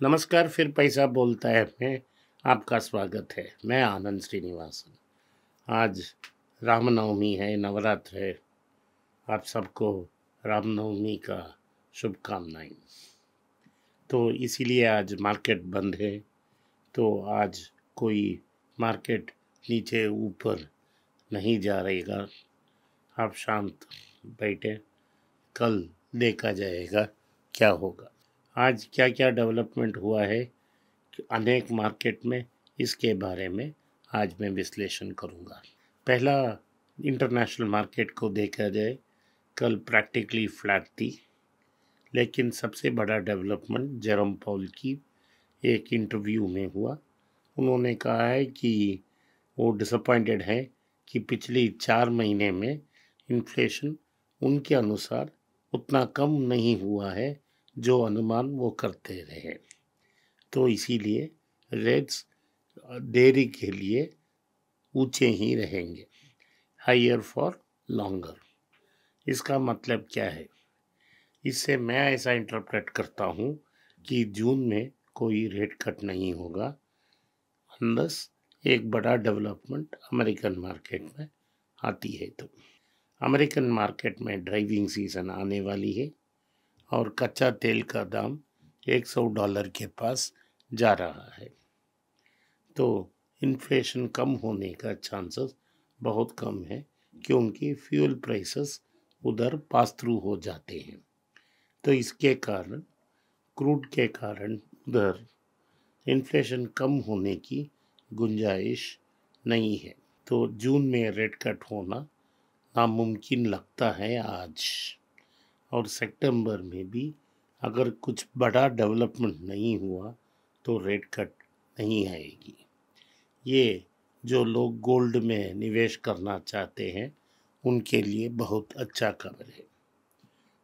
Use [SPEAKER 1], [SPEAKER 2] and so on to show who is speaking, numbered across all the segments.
[SPEAKER 1] नमस्कार, फिर पैसा बोलता है में आपका स्वागत है। मैं आनंद श्रीनिवासन। आज रामनवमी है, नवरात्र है। आप सबको रामनवमी का शुभकामनाएं। तो इसीलिए आज मार्केट बंद है। तो आज कोई मार्केट नीचे ऊपर नहीं जा रहेगा। आप शांत बैठे, कल देखा जाएगा क्या होगा। आज क्या क्या डेवलपमेंट हुआ है अनेक मार्केट में, इसके बारे में आज मैं विश्लेषण करूंगा। पहला, इंटरनेशनल मार्केट को देखा जाए, कल प्रैक्टिकली फ्लैट थी। लेकिन सबसे बड़ा डेवलपमेंट जेरोम पॉल की एक इंटरव्यू में हुआ। उन्होंने कहा है कि वो डिसअपॉइंटेड है कि पिछले 4 महीने में इन्फ्लेशन उनके अनुसार उतना कम नहीं हुआ है जो अनुमान वो करते रहे। तो इसीलिए रेट्स देरी के लिए ऊंचे ही रहेंगे, हायर फॉर लॉन्गर। इसका मतलब क्या है? इससे मैं ऐसा इंटरप्रेट करता हूँ कि जून में कोई रेट कट नहीं होगा अनलेस एक बड़ा डेवलपमेंट अमेरिकन मार्केट में आती है। तो अमेरिकन मार्केट में ड्राइविंग सीजन आने वाली है और कच्चा तेल का दाम $100 के पास जा रहा है। तो इन्फ्लेशन कम होने का चांसेस बहुत कम है, क्योंकि फ्यूल प्राइसेस उधर पास थ्रू हो जाते हैं। तो इसके कारण, क्रूड के कारण उधर इन्फ्लेशन कम होने की गुंजाइश नहीं है। तो जून में रेट कट होना नामुमकिन लगता है आज। और सितंबर में भी अगर कुछ बड़ा डेवलपमेंट नहीं हुआ तो रेट कट नहीं आएगी। ये जो लोग गोल्ड में निवेश करना चाहते हैं उनके लिए बहुत अच्छा खबर है,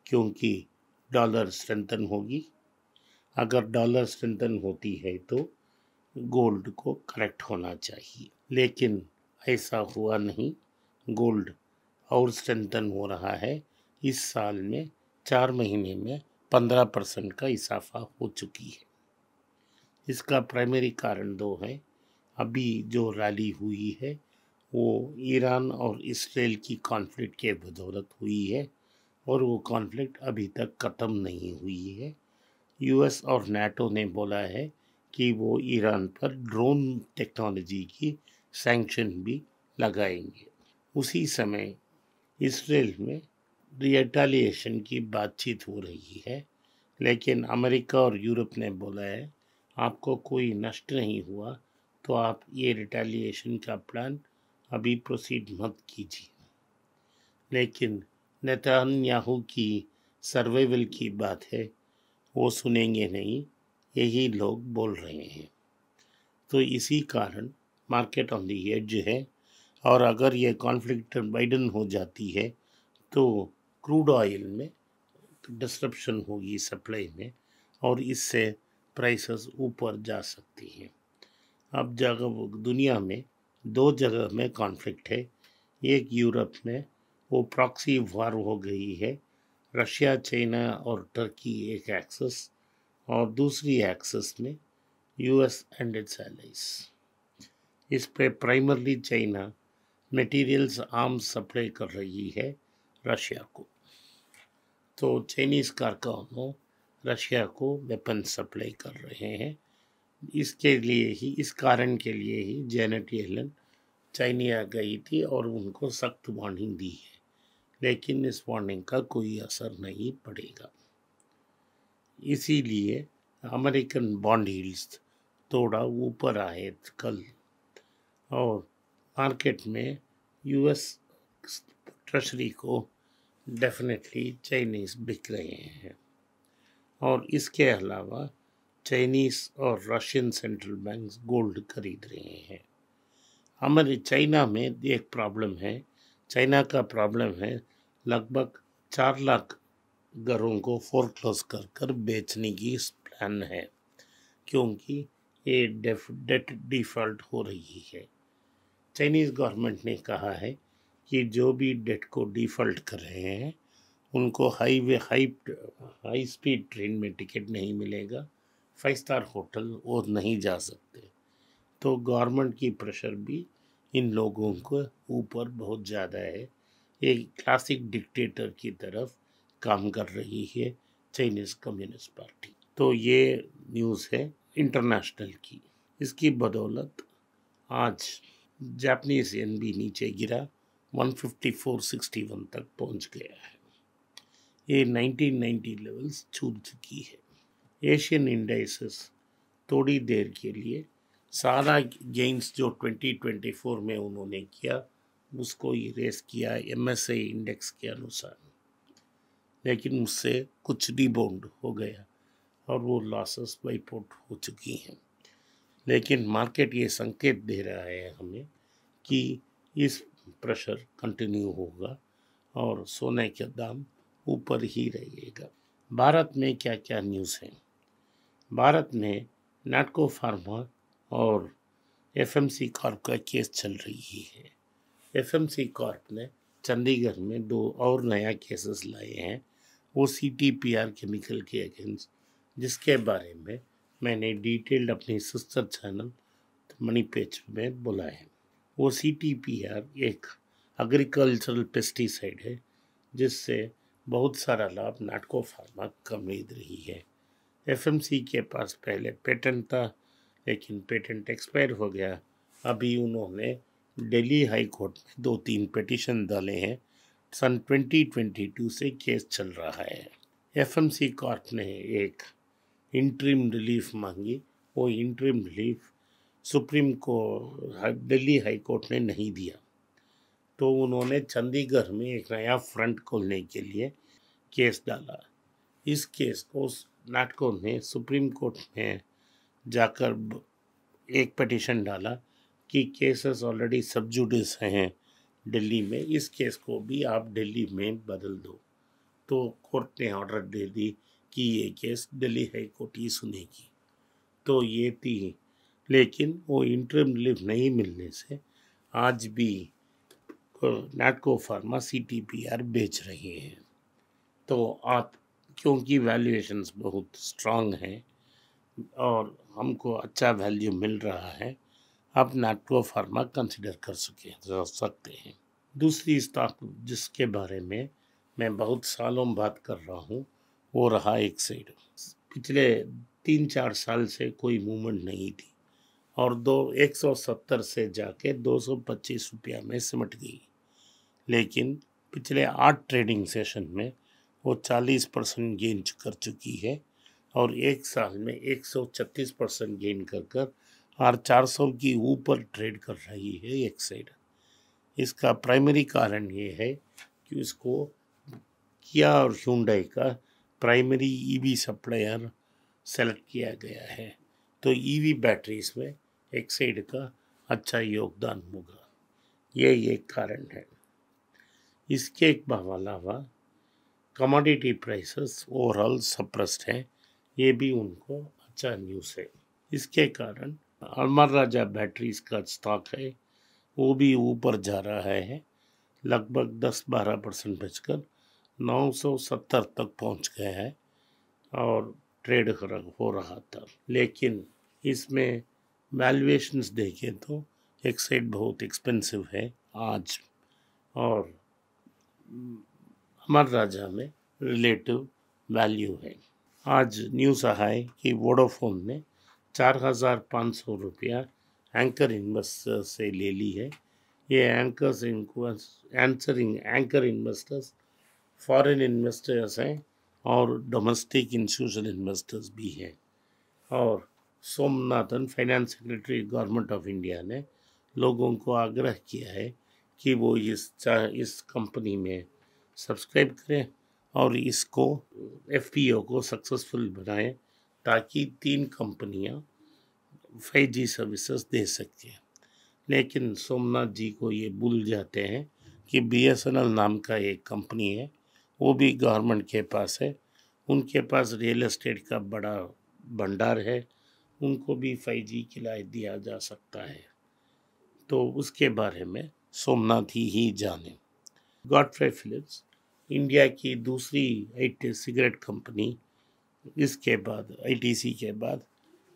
[SPEAKER 1] क्योंकि डॉलर स्ट्रेंथन होगी। अगर डॉलर स्ट्रेंथन होती है तो गोल्ड को करेक्ट होना चाहिए, लेकिन ऐसा हुआ नहीं। गोल्ड और स्ट्रेंथन हो रहा है। इस साल में 4 महीने में 15% का इजाफा हो चुकी है। इसका प्राइमरी कारण दो है। अभी जो रैली हुई है वो ईरान और इसराइल की कॉन्फ्लिक्ट के बदौलत हुई है, और वो कॉन्फ्लिक्ट अभी तक ख़त्म नहीं हुई है। यूएस और नाटो ने बोला है कि वो ईरान पर ड्रोन टेक्नोलॉजी की सैंक्शन भी लगाएंगे। उसी समय इसराइल में रिटेलिएशन की बातचीत हो रही है, लेकिन अमेरिका और यूरोप ने बोला है आपको कोई नष्ट नहीं हुआ तो आप ये रिटेलिएशन का प्लान अभी प्रोसीड मत कीजिए। लेकिन नेतन्याहू की सर्वाइवल की बात है, वो सुनेंगे नहीं, यही लोग बोल रहे हैं। तो इसी कारण मार्केट ऑन द एज है। और अगर ये कॉन्फ्लिक्ट वाइडन हो जाती है तो क्रूड ऑयल में डिस्रप्शन होगी सप्लाई में, और इससे प्राइसेस ऊपर जा सकती हैं। अब जगह दुनिया में 2 जगह में कॉन्फ्लिक्ट है। एक यूरोप में वो प्रॉक्सी वार हो गई है, रशिया, चाइना और टर्की एक एक्सेस, और दूसरी एक्सेस में यूएस एंड इट्स एलाइज। इस पे primarily China materials arms supply कर रही है रशिया को। तो चाइनीज़ कारखानों रशिया को वेपन सप्लाई कर रहे हैं। इसके लिए ही, इस कारण के लिए ही जेनेट येलन चाइना गई थी और उनको सख्त वार्निंग दी है, लेकिन इस वार्निंग का कोई असर नहीं पड़ेगा। इसीलिए अमेरिकन बॉन्ड यील्ड्स थोड़ा ऊपर आए कल, और मार्केट में यूएस ट्रेजरी को डेफिनेटली चाइनीज़ बिक रहे हैं। और इसके अलावा चाइनीज़ और रशियन सेंट्रल बैंक्स गोल्ड खरीद रहे हैं। हमारे चाइना में एक प्रॉब्लम है। चाइना का प्रॉब्लम है, लगभग 4 लाख घरों को फोरक्लोज कर कर बेचने की प्लान है, क्योंकि ये डेट डिफ़ॉल्ट हो रही है। चाइनीज़ गवर्नमेंट ने कहा है कि जो भी डेट को डिफ़ॉल्ट कर रहे हैं उनको हाई स्पीड ट्रेन में टिकट नहीं मिलेगा, 5 स्टार होटल वो नहीं जा सकते। तो गवर्नमेंट की प्रेशर भी इन लोगों को ऊपर बहुत ज़्यादा है। एक क्लासिक डिक्टेटर की तरफ काम कर रही है चाइनीज़ कम्युनिस्ट पार्टी। तो ये न्यूज़ है इंटरनेशनल की। इसकी बदौलत आज जापानीज येन भी नीचे गिरा, 154.61 तक पहुंच गया है। ये 1990 लेवल्स छू चुकी है। एशियन इंडाइसेस थोड़ी देर के लिए सारा गेन्स जो 2024 में उन्होंने किया उसको इरेज किया MSCI इंडेक्स के अनुसार, लेकिन उससे कुछ रिबाउंड हो गया और वो लॉसेस वाइप आउट हो चुकी हैं। लेकिन मार्केट ये संकेत दे रहा है हमें कि इस प्रेशर कंटिन्यू होगा और सोने का दाम ऊपर ही रहेगा। भारत में क्या क्या न्यूज़ है? भारत में नाटको फार्मा और FMC कॉर्प का केस चल रही है। FMC कॉर्प ने चंडीगढ़ में 2 और नया केसेस लाए हैं, वो CTPR केमिकल के अगेंस्ट, जिसके बारे में मैंने डिटेल्ड अपनी सिस्टर चैनल मनी पेज में बोला है। वो CTPR एक एग्रीकल्चरल पेस्टिसाइड है जिससे बहुत सारा लाभ नाटको फार्मा को मिल रही है। FMC के पास पहले पेटेंट था, लेकिन पेटेंट एक्सपायर हो गया। अभी उन्होंने दिल्ली हाई कोर्ट में 2-3 पिटीशन डाले हैं। सन 2022 से केस चल रहा है। FMC कॉर्प ने एक इंटरिम रिलीफ मांगी, वो इंटरिम रिलीफ सुप्रीम को दिल्ली हाई कोर्ट ने नहीं दिया। तो उन्होंने चंडीगढ़ में एक नया फ्रंट खोलने के लिए केस डाला। इस केस को नाटको ने सुप्रीम कोर्ट में जाकर एक पिटीशन डाला कि केसेस ऑलरेडी सब जुडिस हैं दिल्ली में, इस केस को भी आप दिल्ली में बदल दो। तो कोर्ट ने ऑर्डर दे दी कि ये केस दिल्ली हाई कोर्ट ही सुनेगी। तो ये थी, लेकिन वो इंटरिम रिलीफ नहीं मिलने से आज भी नाटको फार्मा CTPR बेच रहे हैं। तो आप, क्योंकि वैल्यूएशंस बहुत स्ट्रांग हैं और हमको अच्छा वैल्यू मिल रहा है, आप नाटको फार्मा कंसिडर कर सकते हैं। दूसरी स्टॉक जिसके बारे में मैं बहुत सालों बात कर रहा हूँ वो रहा एक्साइड। पिछले 3-4 साल से कोई मूवमेंट नहीं थी और 170 से जाके 225 रुपया में सिमट गई। लेकिन पिछले 8 ट्रेडिंग सेशन में वो 40% गेन कर चुकी है और एक साल में 136% गेन कर और 400 की ऊपर ट्रेड कर रही है एक्साइड। इसका प्राइमरी कारण ये है कि उसको किया और hyundai का प्राइमरी EV सप्लायर सेलेक्ट किया गया है। तो EV बैटरीज में एक्साइड का अच्छा योगदान होगा, ये एक कारण है। इसके अलावा कमोडिटी प्राइसेस ओवरऑल सप्रेस्ड है, ये भी उनको अच्छा न्यूज़ है। इसके कारण अमर राजा बैटरीज का स्टॉक है वो भी ऊपर जा रहा है, लगभग 10-12% बचकर 970 तक पहुंच गया है और ट्रेड हो रहा था। लेकिन इसमें वैल्यूएशंस देखें तो एक्साइड बहुत एक्सपेंसिव है आज, और अमर राजा में रिलेटिव वैल्यू है। आज न्यूज़ आया है कि वोडाफोन ने 4,500 रुपया एंकर इन्वेस्टर से ले ली है। ये एंकर इन्वेस्टर्स फॉरेन इन्वेस्टर्स हैं और डोमेस्टिक इंस्टीट्यूशनल इन्वेस्टर्स भी हैं। और Somanathan, finance secretary government of India ने लोगों को आग्रह किया है कि वो इस कंपनी में सब्सक्राइब करें और इसको FPO को सक्सेसफुल बनाएं ताकि 3 कंपनियां 5G सर्विसेज दे सकें। लेकिन सोमनाथ जी को ये भूल जाते हैं कि BSNL नाम का एक कंपनी है, वो भी गवर्नमेंट के पास है, उनके पास रियल एस्टेट का बड़ा भंडार है, उनको भी 5G खिला दिया जा सकता है। तो उसके बारे में सोमनाथ ही जाने। गॉडफ्रे फिलिप्स इंडिया की दूसरी सिगरेट कंपनी इसके बाद आईटीसी के बाद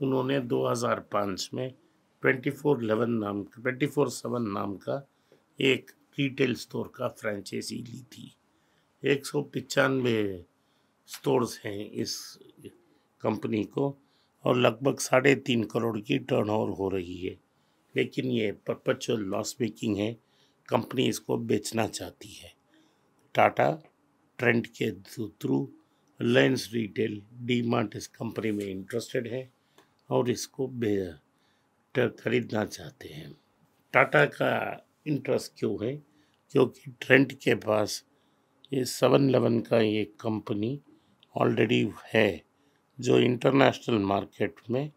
[SPEAKER 1] उन्होंने 2005 में 24/7 नाम का एक रिटेल स्टोर का फ्रेंचाइजी ली थी। 195 स्टोर्स हैं इस कंपनी को और लगभग 3.5 करोड़ की टर्नओवर हो रही है, लेकिन ये परपेचुअल लॉस मेकिंग है। कंपनी इसको बेचना चाहती है। टाटा ट्रेंड के थ्रू रिलायंस रिटेल डीमार्ट इस कंपनी में इंटरेस्टेड है और इसको खरीदना चाहते हैं। टाटा का इंटरेस्ट क्यों है? क्योंकि ट्रेंड के पास ये 7-Eleven का ये कंपनी ऑलरेडी है जो इंटरनेशनल मार्केट में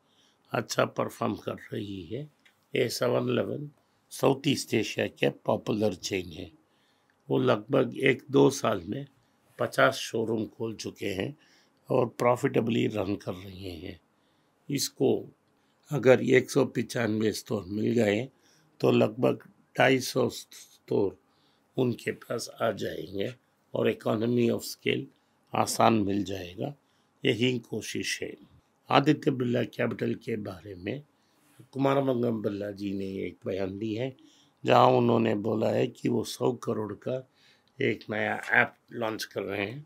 [SPEAKER 1] अच्छा परफॉर्म कर रही है। ये 7-Eleven साउथ ईस्ट एशिया के पॉपुलर चेन है। वो लगभग 1-2 साल में 50 शोरूम खोल चुके हैं और प्रॉफिटेबली रन कर रहे हैं। इसको अगर 195 स्टोर मिल गए तो लगभग 250 स्टोर उनके पास आ जाएंगे और इकोनॉमी ऑफ स्केल आसान मिल जाएगा। यही कोशिश है। आदित्य बिरला कैपिटल के बारे में कुमारमंगलम बिरला जी ने एक बयान दी है जहां उन्होंने बोला है कि वो 100 करोड़ का एक नया ऐप लॉन्च कर रहे हैं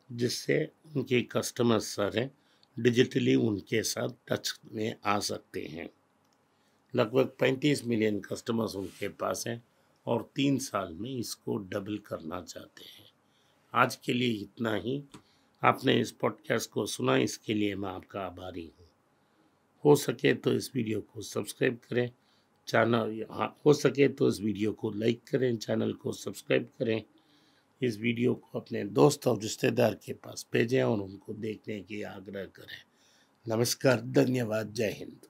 [SPEAKER 1] जिससे उनके कस्टमर्स सारे डिजिटली उनके साथ टच में आ सकते हैं। लगभग 35 मिलियन कस्टमर्स उनके पास हैं और 3 साल में इसको डबल करना चाहते हैं। आज के लिए इतना ही। आपने इस पॉडकास्ट को सुना, इसके लिए मैं आपका आभारी हूँ। हो सके तो इस वीडियो को सब्सक्राइब करें, हो सके तो इस वीडियो को लाइक करें, चैनल को सब्सक्राइब करें। इस वीडियो को अपने दोस्त और रिश्तेदार के पास भेजें और उनको देखने की आग्रह करें। नमस्कार, धन्यवाद, जय हिंद।